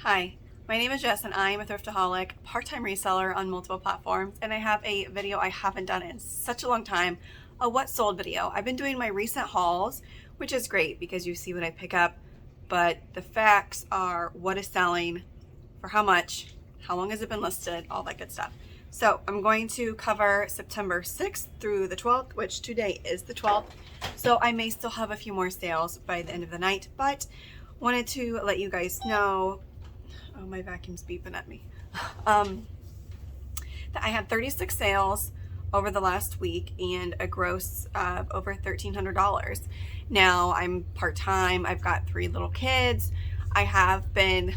Hi, my name is Jess and I am a thriftaholic, part-time reseller on multiple platforms, and I have a video I haven't done in such a long time, a what sold video. I've been doing my recent hauls, which is great because you see what I pick up, but the facts are what is selling, for how much, how long has it been listed, all that good stuff. So I'm going to cover September 6th through the 12th, which today is the 12th. So I may still have a few more sales by the end of the night, but wanted to let you guys know. Oh, my vacuum's beeping at me. That I had 36 sales over the last week and a gross of over $1,300. Now I'm part-time. I've got 3 little kids. I have been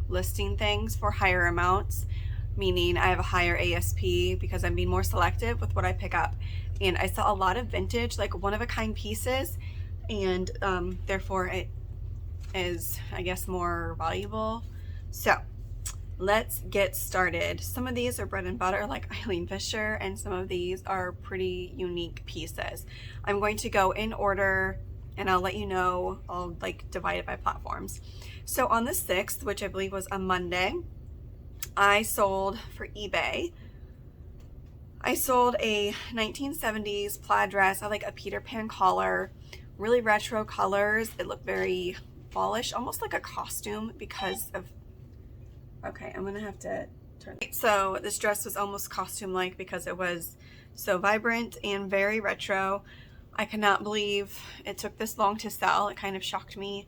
listing things for higher amounts, meaning I have a higher ASP because I'm being more selective with what I pick up. And I sell a lot of vintage, like one-of-a-kind pieces, and therefore it is, I guess, more valuable. So let's get started. Some of these are bread and butter like Eileen Fisher, and some of these are pretty unique pieces. I'm going to go in order and I'll let you know. I'll like divide it by platforms. So on the 6th, which I believe was a Monday, I sold for eBay. I sold a 1970s plaid dress. I like a Peter Pan collar, really retro colors. It looked very fallish, almost like a costume because of, okay, I'm gonna have to turn. So this dress was almost costume-like because it was so vibrant and very retro. I cannot believe it took this long to sell. It kind of shocked me.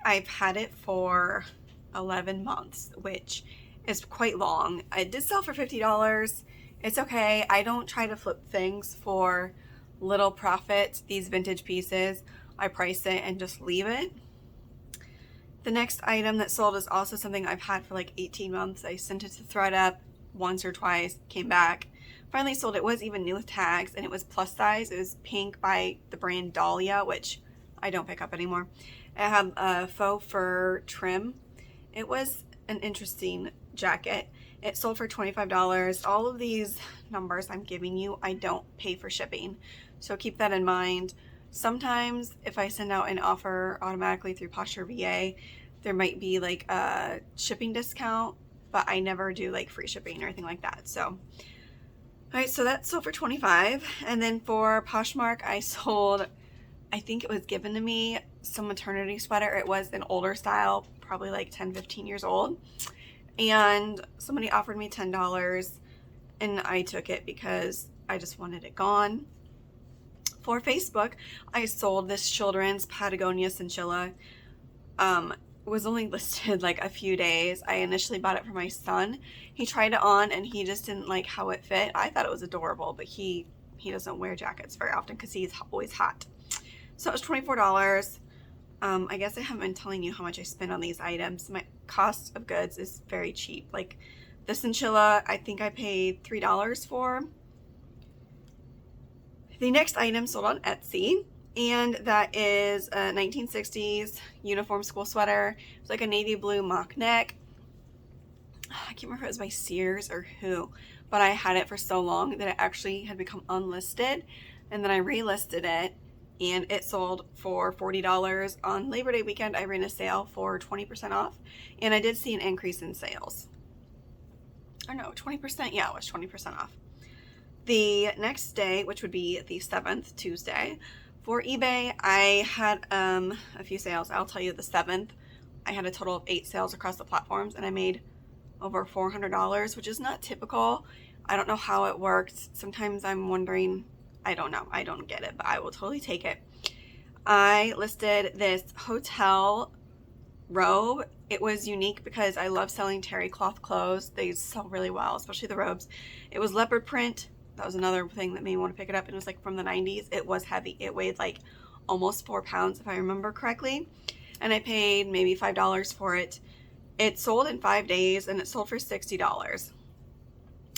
I've had it for 11 months, which is quite long. I did sell for $50. It's okay. I don't try to flip things for little profit. These vintage pieces, I price it and just leave it. The next item that sold is also something I've had for like 18 months. I sent it to ThredUp once or twice, came back, finally sold it. It was even new with tags, and it was plus size. It was pink by the brand Dahlia, which I don't pick up anymore. It had a faux fur trim. It was an interesting jacket. It sold for $25. All of these numbers I'm giving you, I don't pay for shipping, so keep that in mind. Sometimes if I send out an offer automatically through Poshmark VA, there might be like a shipping discount, but I never do like free shipping or anything like that. So, all right, so that sold for $25. And then for Poshmark, I sold, I think it was given to me, some maternity sweater. It was an older style, probably like 10, 15 years old. And somebody offered me $10 and I took it because I just wanted it gone. For Facebook, I sold this children's Patagonia chinchilla. It was only listed like a few days. I initially bought it for my son. He tried it on and he just didn't like how it fit. I thought it was adorable, but he doesn't wear jackets very often because he's always hot. So it was $24. I guess I haven't been telling you how much I spend on these items. My cost of goods is very cheap. Like the chinchilla, I think I paid $3 for. The next item sold on Etsy, and that is a 1960s uniform school sweater. It's like a navy blue mock neck. I can't remember if it was by Sears or who, but I had it for so long that it actually had become unlisted, and then I relisted it, and it sold for $40. On Labor Day weekend, I ran a sale for 20% off, and I did see an increase in sales. Or no, 20%? Yeah, it was 20% off. The next day, which would be the 7th, Tuesday, for eBay, I had a few sales. I'll tell you the 7th, I had a total of 8 sales across the platforms, and I made over $400, which is not typical. I don't know how it worked. Sometimes I'm wondering, I don't know. I don't get it, but I will totally take it. I listed this hotel robe. It was unique because I love selling terry cloth clothes. They sell really well, especially the robes. It was leopard print. That was another thing that made me want to pick it up. It was like from the 90s. It was heavy. It weighed like almost 4 pounds if I remember correctly. And I paid maybe $5 for it. It sold in 5 days and it sold for $60.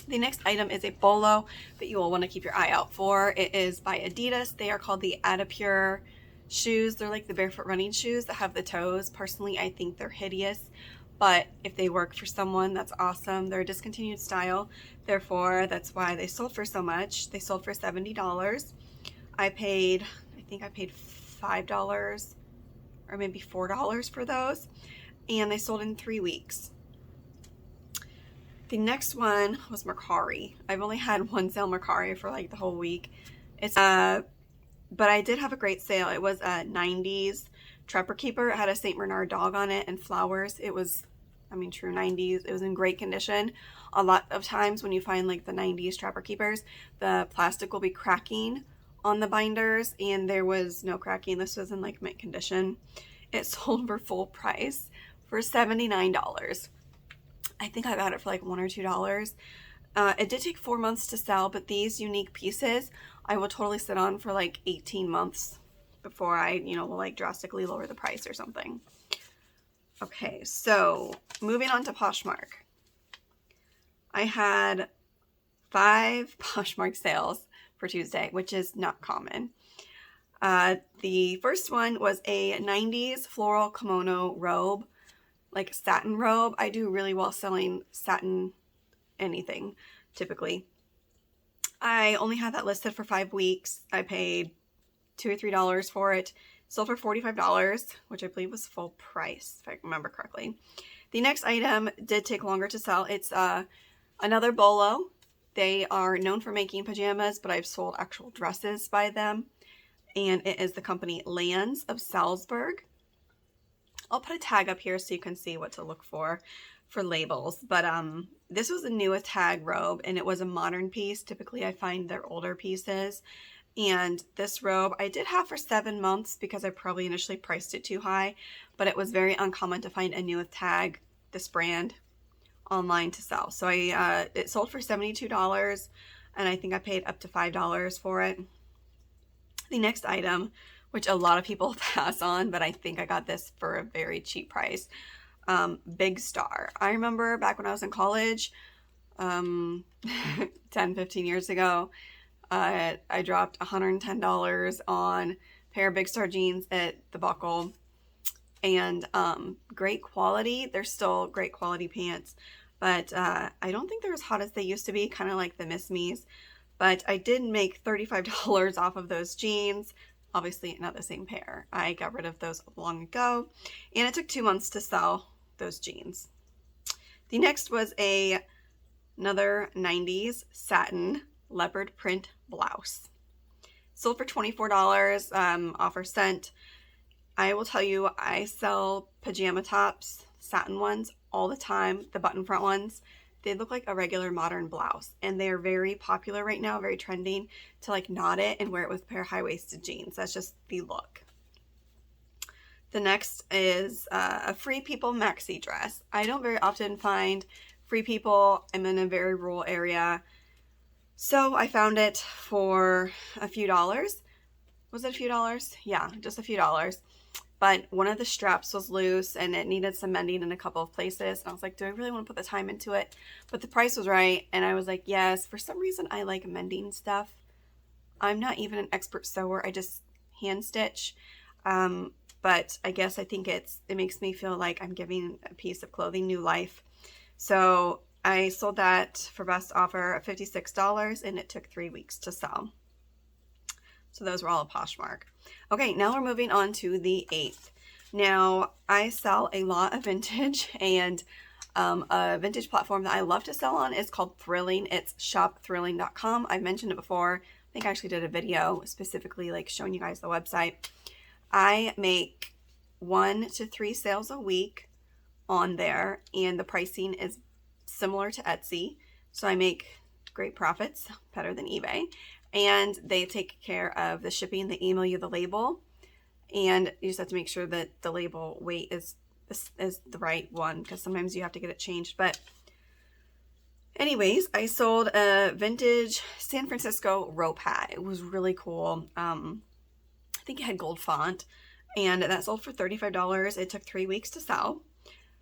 The next item is a bolo that you will want to keep your eye out for. It is by Adidas. They are called the Adapure shoes. They're like the barefoot running shoes that have the toes. Personally, I think they're hideous, but if they work for someone, that's awesome. They're a discontinued style, therefore that's why they sold for so much. They sold for $70. I think I paid $5 or maybe $4 for those. and they sold in 3 weeks. The next one was Mercari. I've only had one sale Mercari for like the whole week. It's but I did have a great sale. It was a 90s Trapper Keeper. It had a St. Bernard dog on it and flowers. It was, I mean, true 90s. It was in great condition. A lot of times when you find like the 90s Trapper Keepers, the plastic will be cracking on the binders, and there was no cracking. This was in like mint condition. It sold for full price for $79. I think I got it for like $1 or $2. It did take 4 months to sell, but these unique pieces I will totally sit on for like 18 months before I, will like drastically lower the price or something. Okay, so moving on to Poshmark. I had 5 Poshmark sales for Tuesday, which is not common. The first one was a 90s floral kimono robe, like satin robe. I do really well selling satin anything, typically. I only had that listed for 5 weeks. I paid $2 or $3 for it. Sold for $45, which I believe was full price, if I remember correctly. The next item did take longer to sell. It's another bolo. They are known for making pajamas, but I've sold actual dresses by them. And it is the company Lands of Salzburg. I'll put a tag up here so you can see what to look for labels. But this was a new tag robe, and it was a modern piece. Typically I find their older pieces. And this robe I did have for 7 months because I probably initially priced it too high, but it was very uncommon to find a new tag, this brand, online to sell. So it sold for $72, and I think I paid up to $5 for it. The next item, which a lot of people pass on, but I think I got this for a very cheap price, Big Star. I remember back when I was in college, 10, 15 years ago, I dropped $110 on a pair of Big Star jeans at the Buckle, and great quality. They're still great quality pants, but I don't think they're as hot as they used to be, kind of like the Miss Me's. But I did make $35 off of those jeans. Obviously not the same pair. I got rid of those long ago, and it took 2 months to sell those jeans. The next was another 90s satin leopard print blouse. Sold for $24, offer sent. I will tell you, I sell pajama tops, satin ones, all the time, the button front ones. They look like a regular modern blouse, and they're very popular right now, very trending to like knot it and wear it with a pair of high-waisted jeans. That's just the look. The next is a Free People Maxi dress. I don't very often find Free People. I'm in a very rural area, so I found it for a few dollars. Was it a few dollars? Yeah, just a few dollars. But one of the straps was loose and it needed some mending in a couple of places. And I was like, do I really want to put the time into it? But the price was right. And I was like, yes. For some reason, I like mending stuff. I'm not even an expert sewer. I just hand stitch. But I guess I think it makes me feel like I'm giving a piece of clothing new life. So I sold that for best offer of $56, and it took 3 weeks to sell. So those were all at Poshmark. Okay, now we're moving on to the 8th. Now, I sell a lot of vintage, and a vintage platform that I love to sell on is called Thrilling. It's shopthrilling.com. I've mentioned it before. I think I actually did a video specifically like showing you guys the website. I make 1 to 3 sales a week on there, and the pricing is similar to Etsy. So I make great profits, better than eBay. And they take care of the shipping. They email you the label, and you just have to make sure that the label weight is the right one, because sometimes you have to get it changed. But anyways, I sold a vintage San Francisco rope hat. It was really cool. I think it had gold font, and that sold for $35. It took 3 weeks to sell.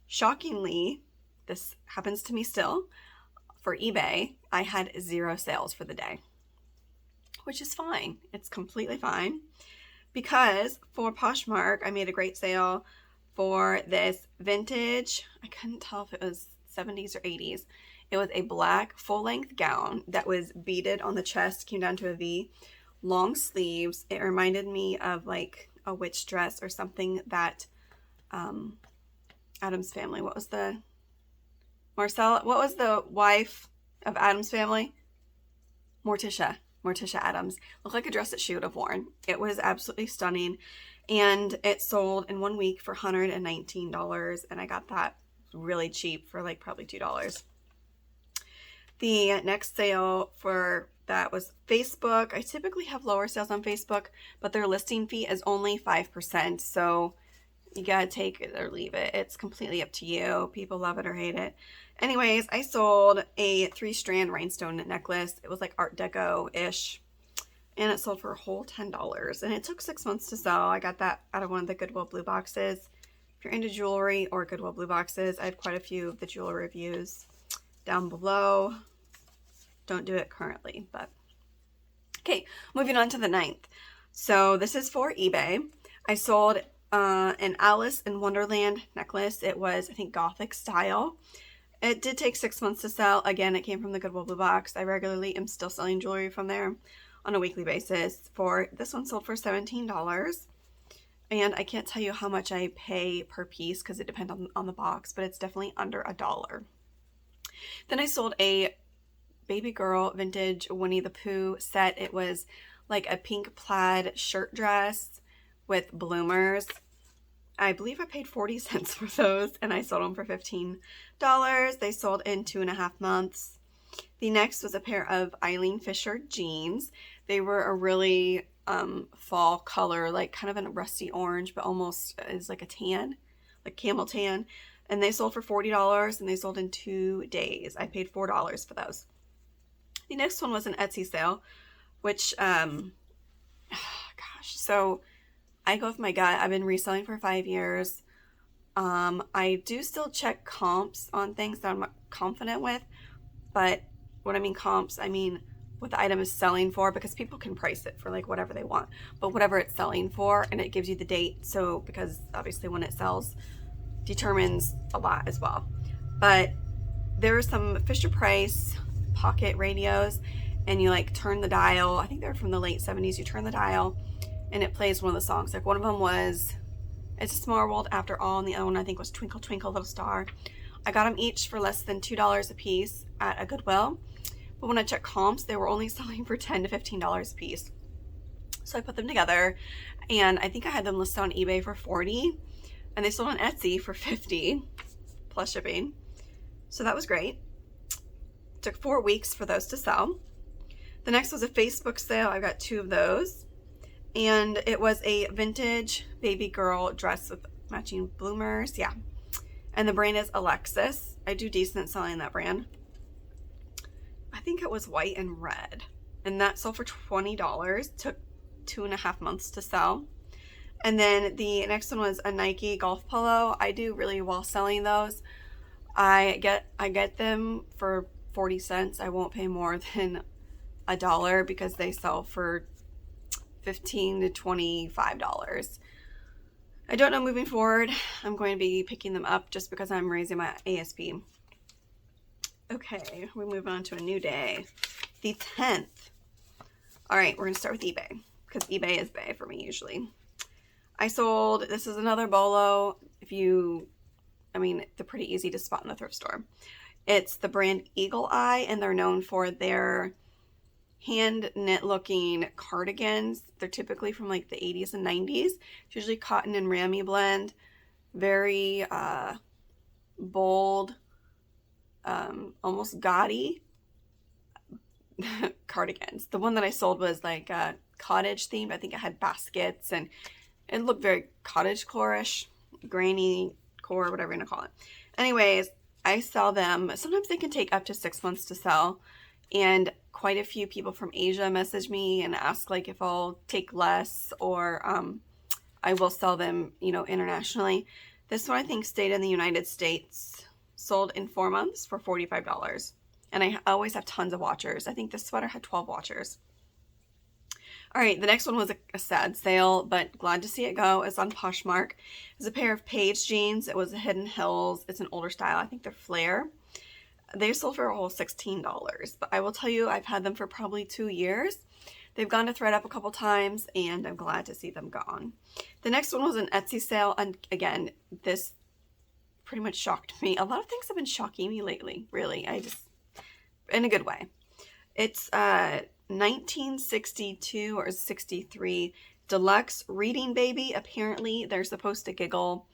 Shockingly, this happens to me still, for eBay, I had 0 sales for the day, which is fine. It's completely fine, because for Poshmark, I made a great sale for this vintage, I couldn't tell if it was 70s or 80s. It was a black full-length gown that was beaded on the chest, came down to a V, long sleeves. It reminded me of like a witch dress or something that Addams Family. What was the wife of Addams Family? Morticia Addams. Looked like a dress that she would have worn. It was absolutely stunning, and it sold in 1 week for $119, and I got that really cheap for like probably $2. The next sale for that was Facebook. I typically have lower sales on Facebook, but their listing fee is only 5%, so you gotta take it or leave it. It's completely up to you. People love it or hate it. Anyways, I sold a 3-strand rhinestone necklace. It was like Art Deco-ish, and it sold for a whole $10, and it took 6 months to sell. I got that out of one of the Goodwill Blue boxes. If you're into jewelry or Goodwill Blue boxes, I have quite a few of the jewelry reviews down below. Don't do it currently, but okay, moving on to the 9th. So this is for eBay. I sold an Alice in Wonderland necklace. It was, I think, Gothic style. It did take 6 months to sell. Again, it came from the Goodwill Blue box. I regularly am still selling jewelry from there on a weekly basis. For this one sold for $17. And I can't tell you how much I pay per piece because it depends on the box, but it's definitely under $1. Then I sold a baby girl vintage Winnie the Pooh set. It was like a pink plaid shirt dress with bloomers. I believe I paid 40 cents for those, and I sold them for $15. They sold in 2.5 months. The next was a pair of Eileen Fisher jeans. They were a really fall color, like kind of a rusty orange, but almost is like a tan, like camel tan. And they sold for $40, and they sold in 2 days. I paid $4 for those. The next one was an Etsy sale, which, so I go with my gut. I've been reselling for 5 years. I do still check comps on things that I'm confident with, but when I mean comps, I mean what the item is selling for, because people can price it for like whatever they want, but whatever it's selling for, and it gives you the date. So, because obviously when it sells determines a lot as well. But there are some Fisher Price pocket radios, and you like turn the dial. I think they're from the late 70s. You turn the dial and it plays one of the songs. Like one of them was It's a Small World After All, and the other one I think was Twinkle Twinkle Little Star. I got them each for less than $2 a piece at a Goodwill, but when I checked comps, they were only selling for $10 to $15 a piece. So I put them together, and I think I had them listed on eBay for $40, and they sold on Etsy for $50 plus shipping. So that was great. It took 4 weeks for those to sell. The next was a Facebook sale. I got 2 of those, and it was a vintage baby girl dress with matching bloomers. Yeah, and the brand is Alexis. I do decent selling that brand. I think it was white and red, and that sold for $20. Took 2.5 months to sell. And then the next one was a Nike golf polo. I do really well selling those. I get them for 40 cents. I won't pay more than $1 because they sell for $15 to $25. I don't know moving forward. I'm going to be picking them up just because I'm raising my ASP. Okay, we move on to a new day. The 10th. All right, we're going to start with eBay because eBay is bay for me usually. I sold, this is another bolo. They're pretty easy to spot in the thrift store. It's the brand Eagle Eye, and they're known for their hand knit looking cardigans. They're typically from like the 80s and 90s. It's usually cotton and ramie blend. Very bold, almost gaudy cardigans. The one that I sold was like cottage themed. I think it had baskets, and it looked very cottage core-ish, granny core, whatever you want to call it. Anyways, I sell them. Sometimes they can take up to 6 months to sell, and quite a few people from Asia message me and ask like if I'll take less, or I will sell them, internationally. This one I think stayed in the United States, sold in 4 months for $45. And I always have tons of watchers. I think this sweater had 12 watchers. All right, the next one was a sad sale, but glad to see it go. It's on Poshmark. It's a pair of Paige jeans. It was a Hidden Hills. It's an older style. I think they're flare. They sold for a whole $16, but I will tell you, I've had them for probably 2 years. They've gone to thread up a couple times, and I'm glad to see them gone. The next one was an Etsy sale, and again, this pretty much shocked me. A lot of things have been shocking me lately, really. In a good way. It's 1962 or 63 deluxe reading baby. Apparently they're supposed to giggle.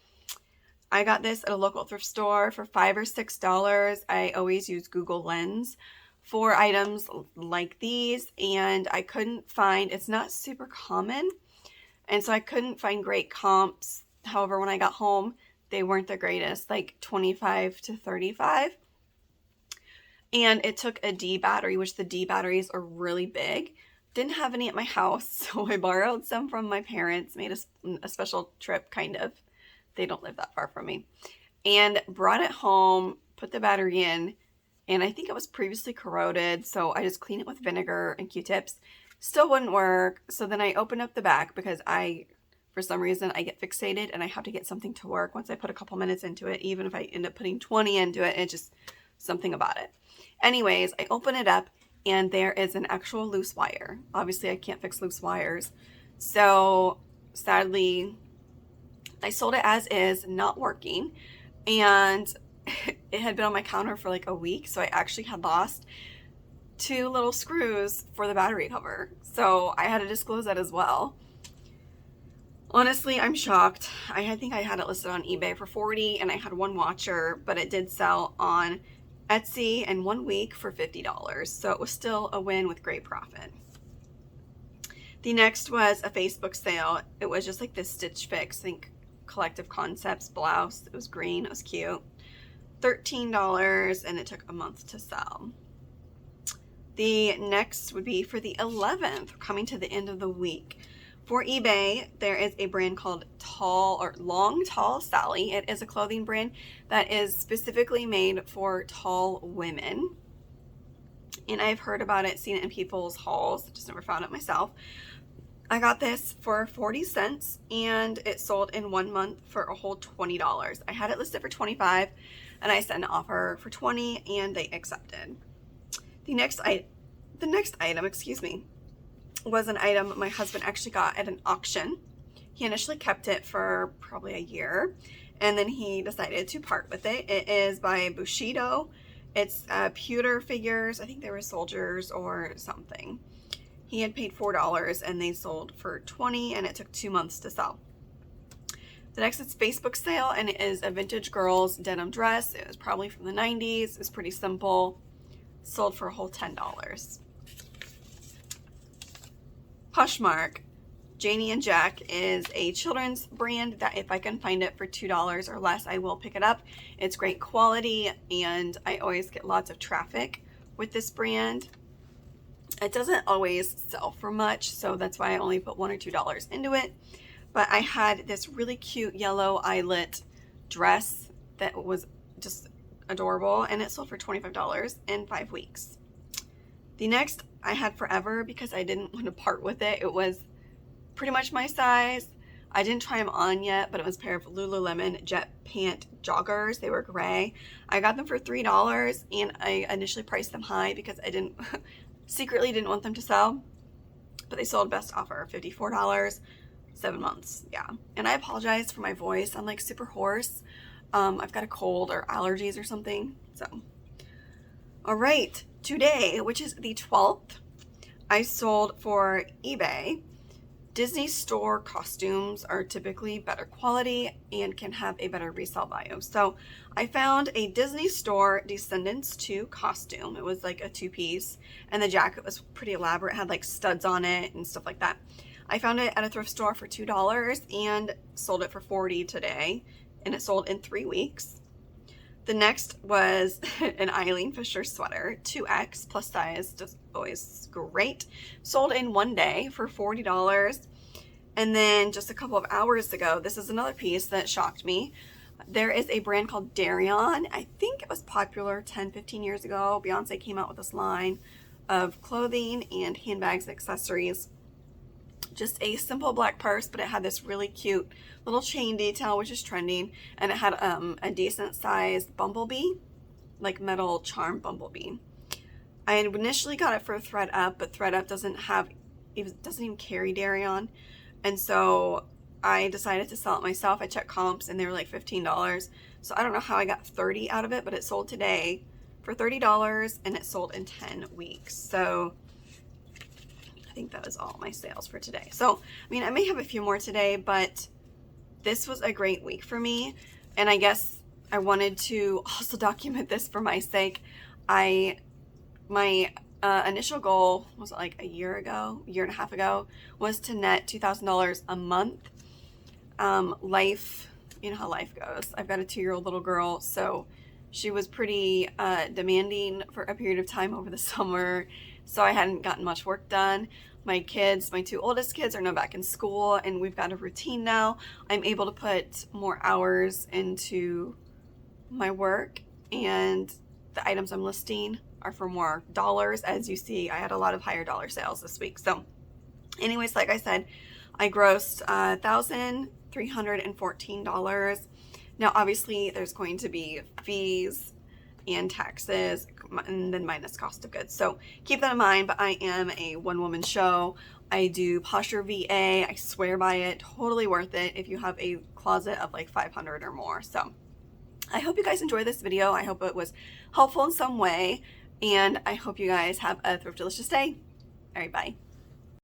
I got this at a local thrift store for $5 or $6. I always use Google Lens for items like these, and I couldn't find, it's not super common, and so I couldn't find great comps. However, when I got home, they weren't the greatest, like 25 to 35. And it took a D battery, which the D batteries are really big. Didn't have any at my house, so I borrowed some from my parents, made a special trip, kind of. They don't live that far from me. And brought it home, put the battery in, and I think it was previously corroded, so I just cleaned it with vinegar and Q-tips. Still wouldn't work, so then I opened up the back because for some reason, I get fixated and I have to get something to work once I put a couple minutes into it. Even if I end up putting 20 into it, it's just something about it. Anyways, I open it up and there is an actual loose wire. Obviously, I can't fix loose wires. So sadly, I sold it as is, not working. And it had been on my counter for like a week. So I actually had lost 2 little screws for the battery cover. So I had to disclose that as well. Honestly, I'm shocked. I think I had it listed on eBay for $40 and I had one watcher, but it did sell on Etsy in 1 week for $50. So it was still a win with great profit. The next was a Facebook sale. It was just like this Stitch Fix, I think Collective Concepts blouse. It was green, it was cute. $13 and it took a month to sell. The next would be for the 11th, coming to the end of the week. For eBay, there is a brand called Long Tall Sally. It is a clothing brand that is specifically made for tall women. And I've heard about it, seen it in people's hauls, just never found it myself. I got this for 40 cents and it sold in 1 month for a whole $20. I had it listed for 25 and I sent an offer for 20 and they accepted. The next item, was an item my husband actually got at an auction. He initially kept it for probably a year and then he decided to part with it. It is by Bushido. It's pewter figures. I think they were soldiers or something. He had paid $4 and they sold for $20 and it took 2 months to sell. The next is Facebook sale and it is a vintage girls denim dress. It was probably from the 90s. It was pretty simple. Sold for a whole $10. Poshmark, Janie and Jack is a children's brand that if I can find it for $2 or less, I will pick it up. It's great quality and I always get lots of traffic with this brand. It doesn't always sell for much, so that's why I only put $1 or $2 into it. But I had this really cute yellow eyelet dress that was just adorable and it sold for $25 in 5 weeks. The next I had forever because I didn't want to part with it. It was pretty much my size. I didn't try them on yet, but it was a pair of Lululemon Jet Pant Joggers. They were gray. I got them for $3 and I initially priced them high because I secretly didn't want them to sell, but they sold best offer, $54, 7 months. Yeah. And I apologize for my voice. I'm like super hoarse. I've got a cold or allergies or something. So, all right. Today, which is the 12th, I sold for eBay. Disney store costumes are typically better quality and can have a better resale value. So I found a Disney store Descendants 2 costume. It was like a 2-piece and the jacket was pretty elaborate, had like studs on it and stuff like that. I found it at a thrift store for $2 and sold it for $40 today and it sold in 3 weeks. The next was an Eileen Fisher sweater, 2X plus size, just always great. Sold in 1 day for $40. And then just a couple of hours ago, this is another piece that shocked me. There is a brand called Darion. I think it was popular 10, 15 years ago. Beyonce came out with this line of clothing and handbags and accessories. Just a simple black purse, but it had this really cute little chain detail, which is trending, and it had a decent sized bumblebee, like metal charm bumblebee. I initially got it for ThredUp, but ThredUp doesn't even carry Darion, and so I decided to sell it myself. I checked comps and they were like $15, So I don't know how I got 30 out of it, but it sold today for $30 and it sold in 10 weeks. So I think that was all my sales for today. So, I mean, I may have a few more today, but this was a great week for me. And I guess I wanted to also document this for my sake. My initial goal was like a year and a half ago, was to net $2,000 a month. Life, you know how life goes. I've got a 2-year-old little girl, so she was pretty demanding for a period of time over the summer, so I hadn't gotten much work done. My kids, my 2 oldest kids are now back in school, and we've got a routine now. I'm able to put more hours into my work, and the items I'm listing are for more dollars. As you see, I had a lot of higher dollar sales this week. So anyways, like I said, I grossed $1,314. Now, obviously, there's going to be fees and taxes, and then minus cost of goods. So keep that in mind, but I am a one-woman show. I do posture VA. I swear by it. Totally worth it if you have a closet of like 500 or more. So I hope you guys enjoyed this video. I hope it was helpful in some way, and I hope you guys have a thriftilicious day. All right, bye.